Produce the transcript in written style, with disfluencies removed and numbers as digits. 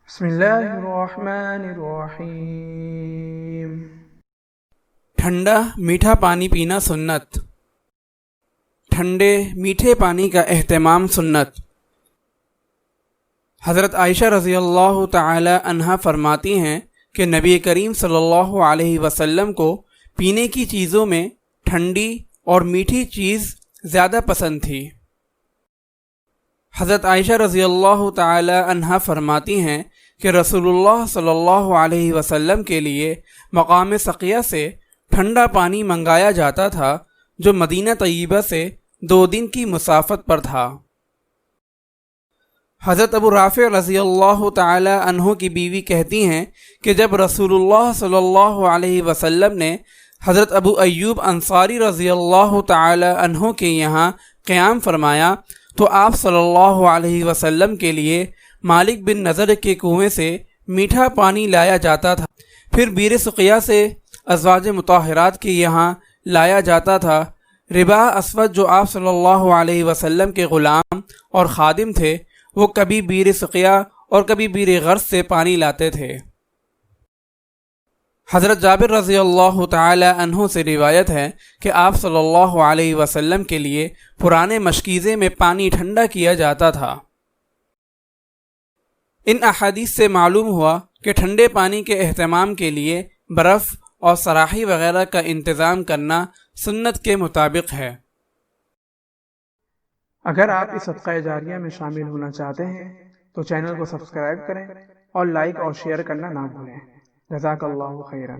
بسم اللہ الرحمن الرحیم۔ ٹھنڈا میٹھا پانی پینا سنت۔ ٹھنڈے میٹھے پانی کا اہتمام سنت۔ حضرت عائشہ رضی اللہ تعالی عنہا فرماتی ہیں کہ نبی کریم صلی اللہ علیہ وسلم کو پینے کی چیزوں میں ٹھنڈی اور میٹھی چیز زیادہ پسند تھی۔ حضرت عائشہ رضی اللہ تعالی عنہا فرماتی ہیں کہ رسول اللہ صلی اللہ علیہ وسلم کے لیے مقام سقیہ سے ٹھنڈا پانی منگایا جاتا تھا جو مدینہ طیبہ سے 2 دن کی مسافت پر تھا۔ حضرت ابو رافع رضی اللہ تعالی عنہ کی بیوی کہتی ہیں کہ جب رسول اللہ صلی اللہ علیہ وسلم نے حضرت ابو ایوب انصاری رضی اللہ تعالی عنہ کے یہاں قیام فرمایا تو آپ صلی اللہ علیہ وسلم کے لیے مالک بن نضر کے کنویں سے میٹھا پانی لایا جاتا تھا، پھر بیر سقیہ سے ازواج مطہرات کے یہاں لایا جاتا تھا۔ رباح اسود جو آپ صلی اللہ علیہ وسلم کے غلام اور خادم تھے، وہ کبھی بیر سقیہ اور کبھی بیر غرس سے پانی لاتے تھے۔ حضرت جابر رضی اللہ تعالی عنہ سے روایت ہے کہ آپ صلی اللہ علیہ وسلم کے لیے پرانے مشکیزے میں پانی ٹھنڈا کیا جاتا تھا۔ ان احادیث سے معلوم ہوا کہ ٹھنڈے پانی کے اہتمام کے لیے برف اور صراحی وغیرہ کا انتظام کرنا سنت کے مطابق ہے۔ اگر آپ اس صدقہ جاریہ میں شامل ہونا چاہتے ہیں تو چینل کو سبسکرائب کریں اور لائک اور شیئر کرنا نہ بھولیں۔ جزاک اللہ خیرا۔